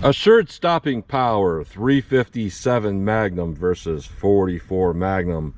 Assured stopping power, 357 Magnum versus 44 Magnum.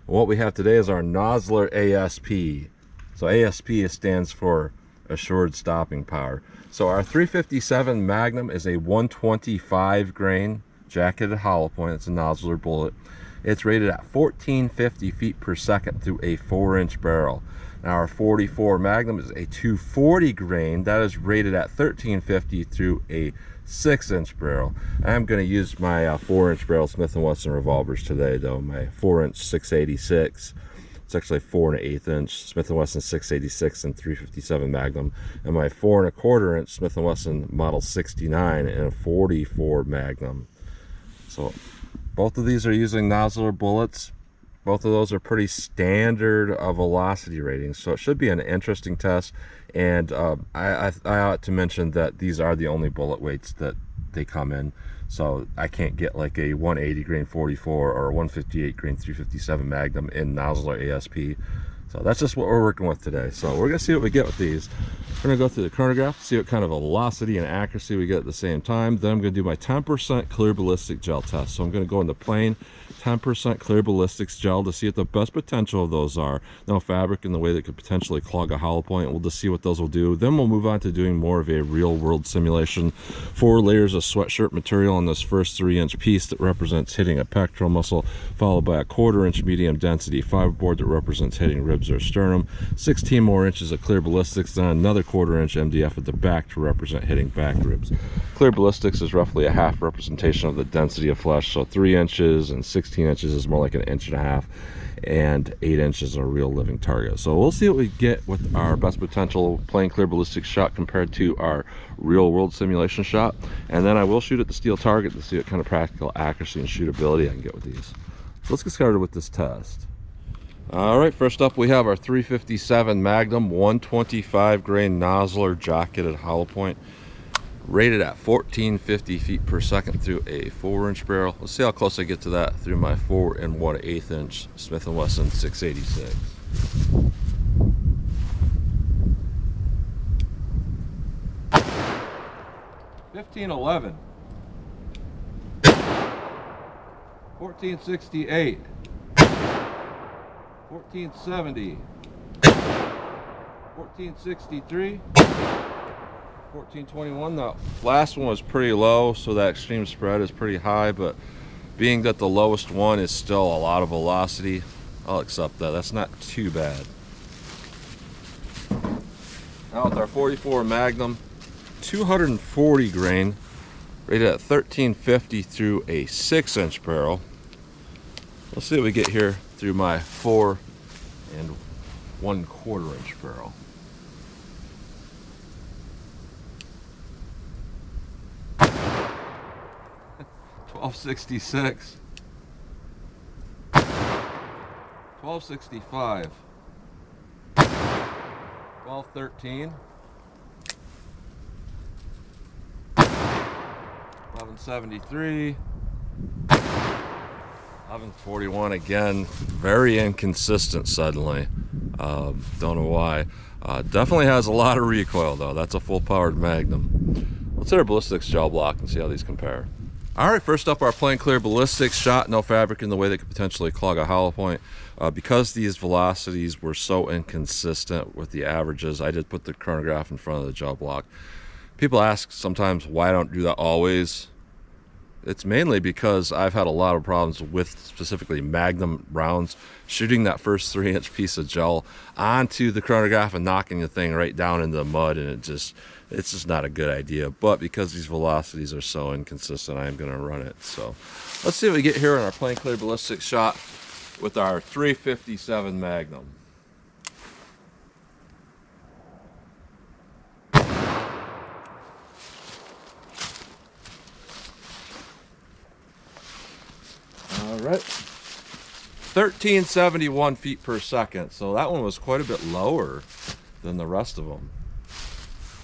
And what we have today is our Nosler ASP. So ASP stands for assured stopping power. So our 357 Magnum is a 125 grain jacketed hollow point. It's a Nosler bullet. It's rated at 1450 feet per second through a 4-inch barrel. Now our 44 Magnum is a 240 grain that is rated at 1350 through a 6-inch barrel. I'm going to use my 4-inch barrel Smith & Wesson revolvers today, though. My 4-inch 686. It's actually 4 1/8 inch Smith & Wesson 686 and 357 Magnum, and my 4 1/4 inch Smith & Wesson Model 69 and a 44 Magnum. So both of these are using Nosler bullets. Both of those are pretty standard velocity ratings, so it should be an interesting test. And I ought to mention that these are the only bullet weights that they come in, so I can't get like a 180 grain 44 or a 158 grain 357 Magnum in Nosler ASP. So that's just what we're working with today. So we're gonna see what we get with these. We're gonna go through the chronograph, see what kind of velocity and accuracy we get at the same time. Then I'm gonna do my 10% clear ballistic gel test. So I'm gonna go into plain 10% clear ballistics gel to see what the best potential of those are. No fabric in the way that could potentially clog a hollow point. We'll just see what those will do. Then we'll move on to doing more of a real world simulation. 4 layers of sweatshirt material on this first 3-inch piece that represents hitting a pectoral muscle, followed by a 1/4 inch medium density fiberboard that represents hitting ribs or sternum, 16 more inches of clear ballistics, then another 1/4 inch MDF at the back to represent hitting back ribs. Clear ballistics is roughly a half representation of the density of flesh, so 3 inches and 16 inches is more like an 1.5 inches, and 8 inches is a real living target. So we'll see what we get with our best potential plain clear ballistic shot compared to our real world simulation shot, and then I will shoot at the steel target to see what kind of practical accuracy and shootability I can get with these. So let's get started with this test. All right, first up we have our 357 Magnum 125 grain Nosler jacketed hollow point, rated at 1450 feet per second through a 4-inch barrel. Let's see how close I get to that through my 4 1/8 inch Smith & Wesson 686. $15.11, 1468, 1470, 1463, 1421. The last one was pretty low, so that extreme spread is pretty high, but being that the lowest one is still a lot of velocity, I'll accept that. That's not too bad. Now with our 44 Magnum 240 grain, rated at 1350 through a 6-inch barrel. Let's see what we get here through my 4 1/4 inch barrel. $12.66, $12.65, $12.13, $11.73, $11.41. Again, very inconsistent suddenly. Don't know why. Definitely has a lot of recoil though. That's a full powered Magnum. Let's hit our ballistics gel block and see how these compare. All right, first up, our plain clear ballistics shot, no fabric in the way that could potentially clog a hollow point. Because these velocities were so inconsistent with the averages, I did put the chronograph in front of the gel block. People ask sometimes why I don't do that always. It's mainly because I've had a lot of problems with specifically Magnum rounds, shooting that first 3-inch piece of gel onto the chronograph and knocking the thing right down into the mud, and it's just not a good idea. But because these velocities are so inconsistent, I am going to run it. So let's see what we get here on our plain clear ballistic shot with our 357 Magnum. All right, 1371 feet per second. So that one was quite a bit lower than the rest of them.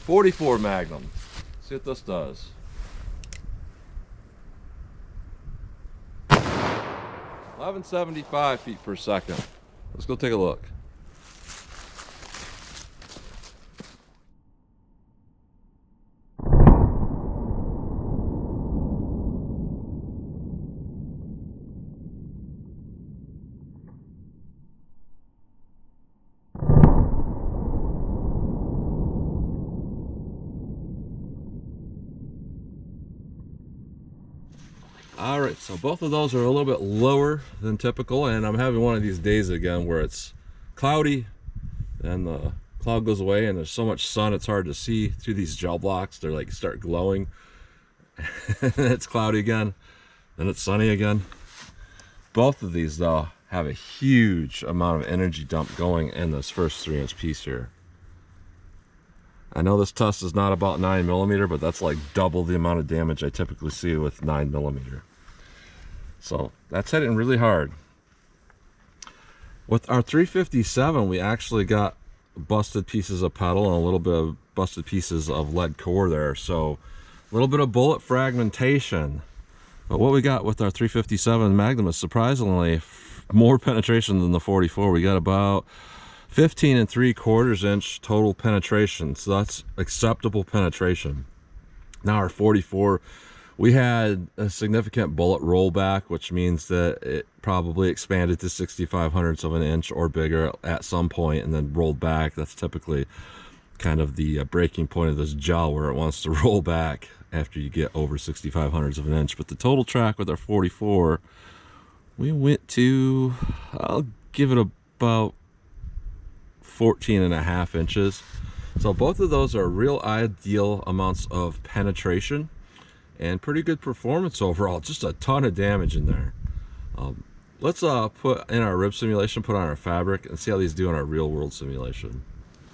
44 Magnum. See what this does. 1175 feet per second. Let's go take a look. All right, so both of those are a little bit lower than typical, and I'm having one of these days again where it's cloudy and the cloud goes away and there's so much sun it's hard to see through these gel blocks. They're like start glowing. And it's cloudy again, then it's sunny again. Both of these though have a huge amount of energy dump going in this first 3-inch piece here. I know this test is not about 9mm, but that's like double the amount of damage I typically see with 9mm. So that's hitting really hard. With our 357, we actually got busted pieces of pedal and a little bit of busted pieces of lead core there. So a little bit of bullet fragmentation. But what we got with our 357 Magnum is surprisingly more penetration than the 44. We got about 15 3/4 inch total penetration. So that's acceptable penetration. Now our 44, we had a significant bullet rollback, which means that it probably expanded to 65/100ths of an inch or bigger at some point and then rolled back. That's typically kind of the breaking point of this gel, where it wants to roll back after you get over 65/100ths of an inch. But the total track with our 44, we went to, I'll give it about 14.5 inches. So both of those are real ideal amounts of penetration and pretty good performance overall. Just a ton of damage in there. Let's put in our rib simulation, put on our fabric, and see how these do in our real world simulation.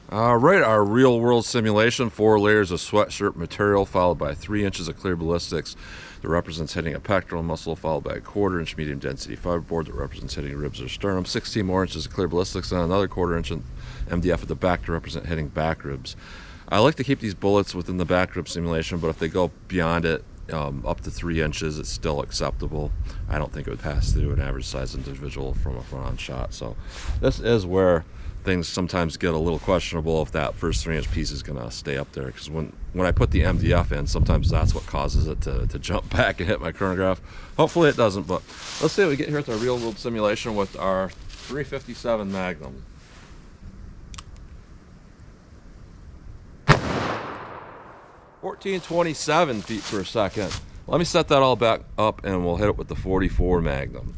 All right, our real world simulation: 4 layers of sweatshirt material followed by 3 inches of clear ballistics that represents hitting a pectoral muscle, followed by a 1/4 inch medium density fiberboard that represents hitting ribs or sternum, 16 more inches of clear ballistics, and another 1/4 inch MDF at the back to represent hitting back ribs. I like to keep these bullets within the back rib simulation, but if they go beyond it, up to 3 inches, it's still acceptable. I don't think it would pass through an average size individual from a front-on shot. So this is where things sometimes get a little questionable if that first 3-inch piece is going to stay up there, because when I put the MDF in, sometimes that's what causes it to jump back and hit my chronograph. Hopefully it doesn't, but let's see what we get here at the real world simulation with our 357 Magnum. (1427 feet per second). Let me set that all back up and we'll hit it with the 44 Magnum.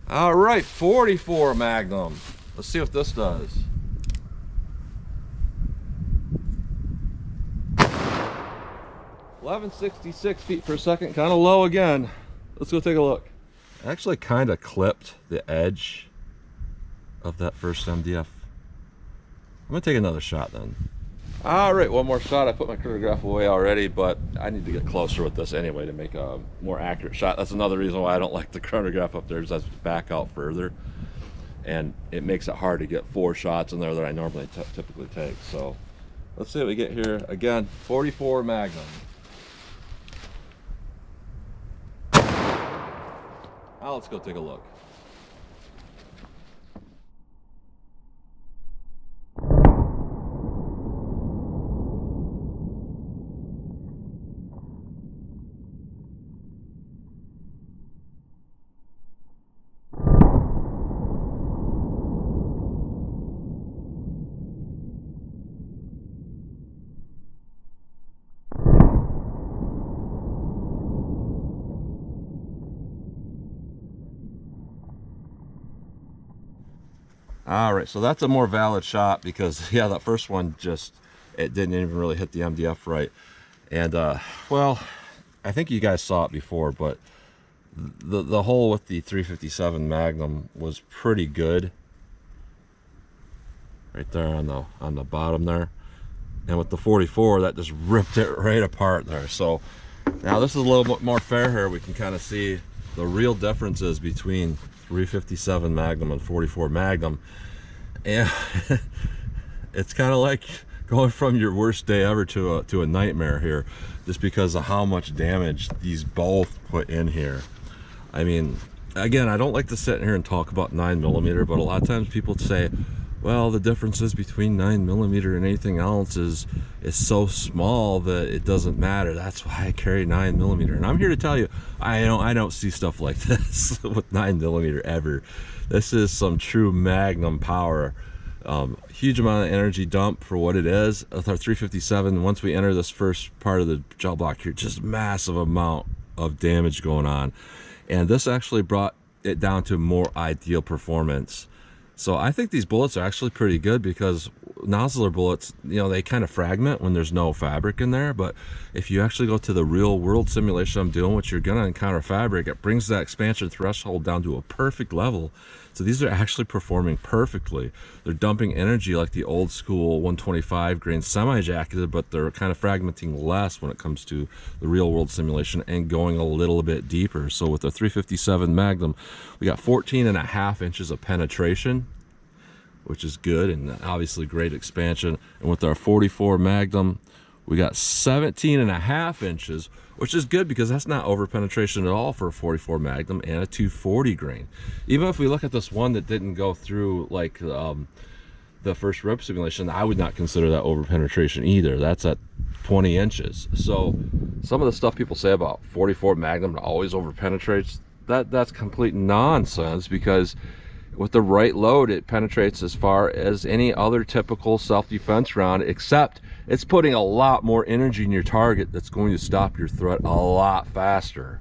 All right, 44 Magnum. Let's see what this does. 1166 feet per second, kind of low again. Let's go take a look. I actually kind of clipped the edge of that first MDF. I'm gonna take another shot then. All right, one more shot. I put my chronograph away already, but I need to get closer with this anyway to make a more accurate shot. That's another reason why I don't like the chronograph up there, is I back out further, and it makes it hard to get 4 shots in there that I normally typically take. So let's see what we get here. Again, 44 Magnum. Now let's go take a look. All right, so that's a more valid shot because, yeah, that first one it didn't even really hit the MDF right. And well, I think you guys saw it before, but the hole with the 357 Magnum was pretty good right there on the bottom there, and with the 44, that just ripped it right apart there. So now this is a little bit more fair here. We can kind of see the real differences between 357 Magnum and 44 Magnum, and it's kind of like going from your worst day ever to a nightmare here, just because of how much damage these both put in here. I mean, again, I don't like to sit here and talk about 9mm, but a lot of times people say, well, the differences between 9mm and anything else is so small that it doesn't matter. That's why I carry 9mm. And I'm here to tell you, I don't see stuff like this with 9mm ever. This is some true Magnum power. Huge amount of energy dump for what it is. With our 357, once we enter this first part of the gel block here, just massive amount of damage going on. and this actually brought it down to more ideal performance. So I think these bullets are actually pretty good, because Nosler bullets, you know, they kind of fragment when there's no fabric in there. But if you actually go to the real world simulation I'm doing, what you're going to encounter fabric, it brings that expansion threshold down to a perfect level. So these are actually performing perfectly. They're dumping energy like the old school 125 grain semi-jacketed, but they're kind of fragmenting less when it comes to the real world simulation and going a little bit deeper. So with the 357 Magnum, we got 14.5 inches of penetration, which is good, and obviously great expansion. And with our 44 Magnum, we got 17.5 inches, which is good because that's not over penetration at all for a 44 Magnum and a 240 grain. Even if we look at this one that didn't go through like the first rip simulation, I would not consider that over penetration either. That's at 20 inches. So some of the stuff people say about 44 Magnum always over penetrates, that's complete nonsense, because with the right load it penetrates as far as any other typical self-defense round, except it's putting a lot more energy in your target that's going to stop your threat a lot faster.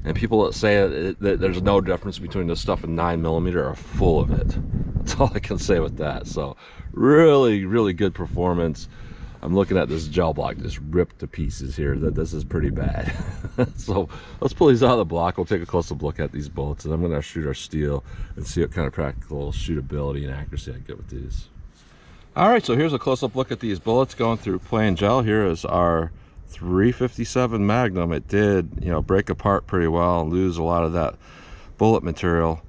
And people that say that there's no difference between this stuff and 9mm are full of it. That's all I can say with that. So really, really good performance. I'm looking at this gel block just ripped to pieces here. This is pretty bad. So let's pull these out of the block. We'll take a close look at these bullets, and I'm going to shoot our steel and see what kind of practical shootability and accuracy I get with these. All right, so here's a close-up look at these bullets going through plain gel. Here is our 357 Magnum. It did, you know, break apart pretty well and lose a lot of that bullet material.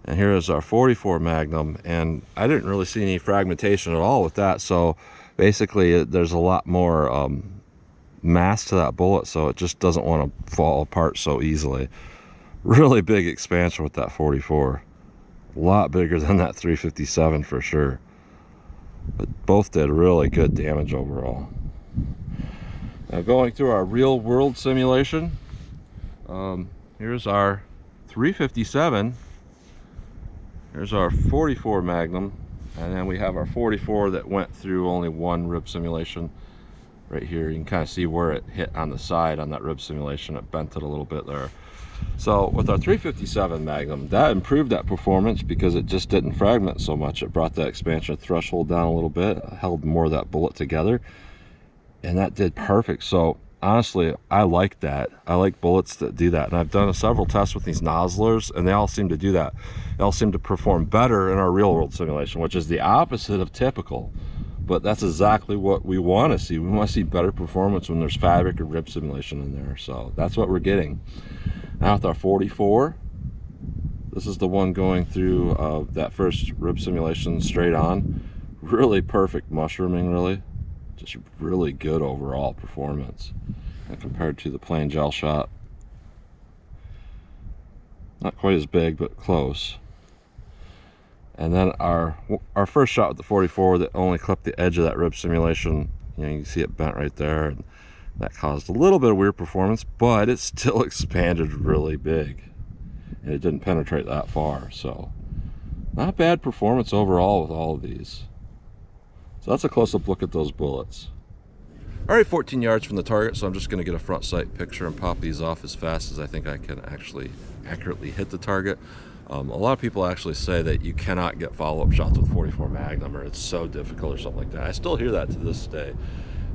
And here is our 44 Magnum, and I didn't really see any fragmentation at all with that. So basically there's a lot more mass to that bullet, so it just doesn't want to fall apart so easily. Really big expansion with that 44, a lot bigger than that 357 for sure. But both did really good damage overall. Now going through our real world simulation, here's our 357, here's our 44 Magnum, and then we have our 44 that went through only one rib simulation. Right here you can kind of see where it hit on the side on that rib simulation. It bent it a little bit there. So with our 357 Magnum, that improved that performance because it just didn't fragment so much. It brought that expansion threshold down a little bit, held more of that bullet together, and that did perfect. So honestly, I like that. I like bullets that do that, and I've done several tests with these Noslers, and they all seem to do that. They all seem to perform better in our real world simulation, which is the opposite of typical. But that's exactly what we want to see. We want to see better performance when there's fabric or rib simulation in there. So that's what we're getting. Now with our 44, this is the one going through that first rib simulation straight on. Really perfect mushrooming, really. Just really good overall performance. And compared to the plain gel shot, not quite as big, but close. And then our first shot with the 44 that only clipped the edge of that rib simulation, you know, you can see it bent right there, and that caused a little bit of weird performance, but it still expanded really big, and it didn't penetrate that far. So not bad performance overall with all of these. So that's a close-up look at those bullets. All right, 14 yards from the target, so I'm just going to get a front sight picture and pop these off as fast as I think I can actually accurately hit the target. A lot of people actually say that you cannot get follow-up shots with 44 Magnum, or it's so difficult or something like that. I still hear that to this day.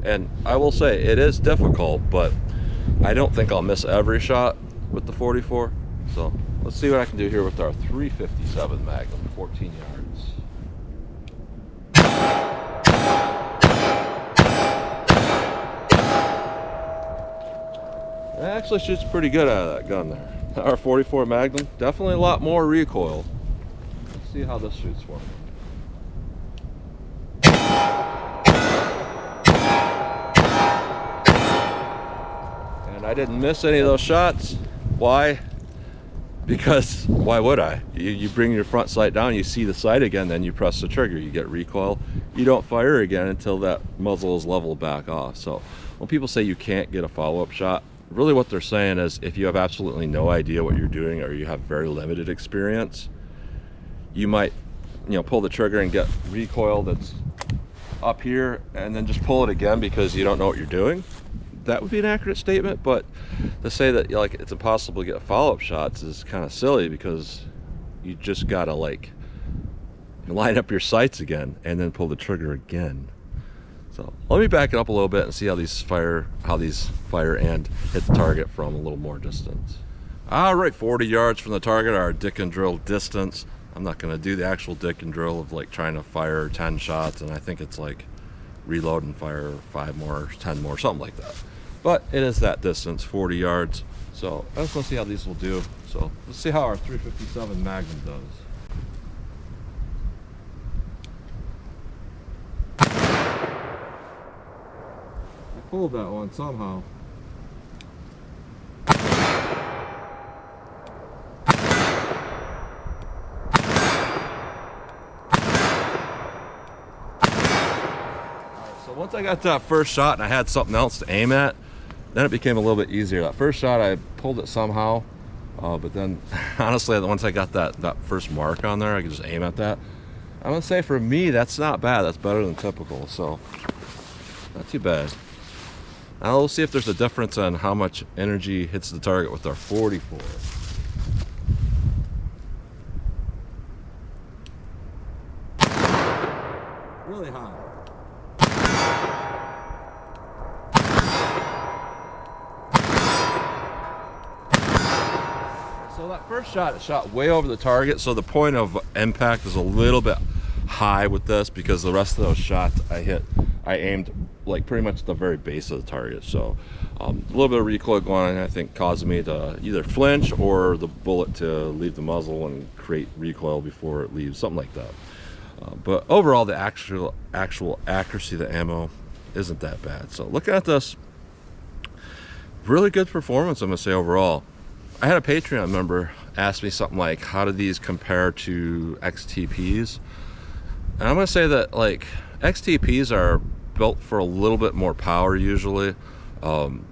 And I will say it is difficult, but I don't think I'll miss every shot with the 44. So let's see what I can do here with our 357 Magnum, 14 yards. It actually shoots pretty good out of that gun there. Our 44 Magnum, definitely a lot more recoil. Let's see how this shoots for me. And I didn't miss any of those shots. Why? Because why would I? You bring your front sight down, you see the sight again, then you press the trigger, you get recoil. You don't fire again until that muzzle is leveled back off. So when people say you can't get a follow-up shot, really what they're saying is if you have absolutely no idea what you're doing, or you have very limited experience, you might, you know, pull the trigger and get recoil that's up here and then just pull it again because you don't know what you're doing. That would be an accurate statement, but to say that like it's impossible to get follow-up shots is kind of silly, because you just gotta like line up your sights again and then pull the trigger again. So let me back it up a little bit and see how these fire and hit the target from a little more distance. All right, 40 yards from the target, our dick and drill distance. I'm not gonna do the actual dick and drill of like trying to fire 10 shots, and I think it's like reload and fire 5 more, 10 more, something like that. But it is that distance, 40 yards. So let's go see how these will do. So let's see how our 357 Magnum does. I pulled that one somehow. So once I got that first shot and I had something else to aim at, then it became a little bit easier. That first shot, I pulled it somehow, but then honestly, once I got that first mark on there, I could just aim at that. I'm gonna say for me, that's not bad. That's better than typical, so not too bad. Now we'll see if there's a difference on how much energy hits the target with our 44. Really high. So that first shot, it shot way over the target, so the point of impact is a little bit high with this, because the rest of those shots I aimed like pretty much at the very base of the target. So a little bit of recoil going on, I think, caused me to either flinch or the bullet to leave the muzzle and create recoil before it leaves, something like that. But overall, the actual accuracy of the ammo isn't that bad. So looking at this, really good performance, I'm gonna say overall. I had a Patreon member ask me something like, how do these compare to XTPs? And I'm gonna say that like XTPs are built for a little bit more power usually.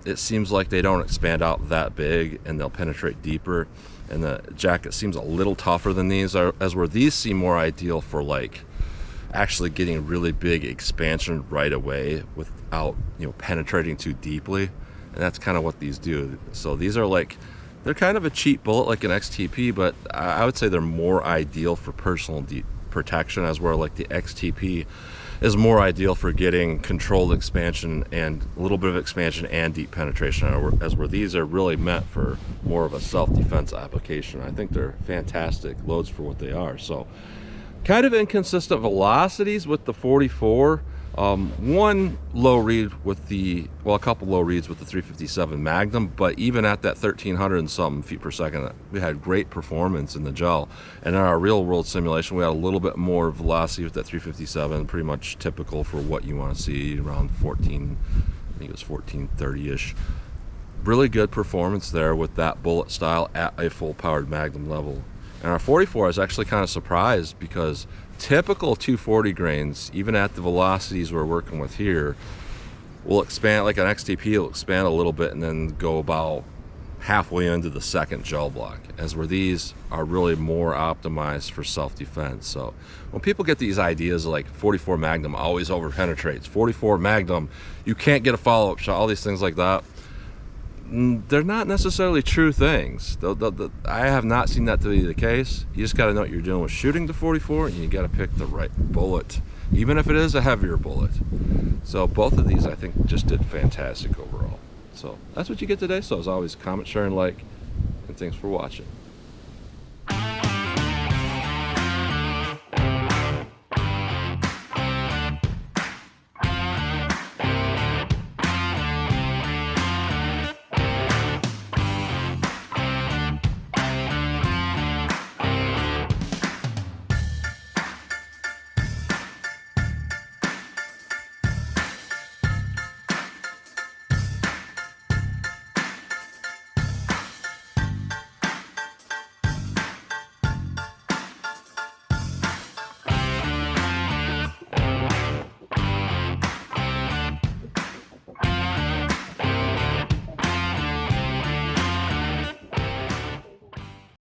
It seems like they don't expand out that big and they'll penetrate deeper. And the jacket seems a little tougher than these, as where these seem more ideal for like actually getting really big expansion right away without, you know, penetrating too deeply. And that's kind of what these do. So these are like, they're kind of a cheap bullet like an XTP, but I would say they're more ideal for personal protection, as where like the XTP is more ideal for getting controlled expansion and a little bit of expansion and deep penetration, as where these are really meant for more of a self-defense application. I think they're fantastic loads for what they are. So kind of inconsistent velocities with the 44. One low read with the, well, a couple low reads with the 357 Magnum, but even at that 1300 and something feet per second, we had great performance in the gel. And in our real world simulation, we had a little bit more velocity with that 357, pretty much typical for what you want to see, around 14, I think it was 1430-ish. Really good performance there with that bullet style at a full powered Magnum level. And our 44, I was actually kind of surprised, because typical 240 grains, even at the velocities we're working with here, will expand like an XTP, will expand a little bit and then go about halfway into the second gel block, as where these are really more optimized for self-defense. So when people get these ideas like 44 Magnum always over penetrates, 44 Magnum, you can't get a follow-up shot, all these things like that, they're not necessarily true things. I have not seen that to be the case. You just got to know what you're doing with shooting the 44, and you got to pick the right bullet, even if it is a heavier bullet. So both of these, I think, just did fantastic overall. So that's what you get today. So as always, comment, share, and like, and thanks for watching.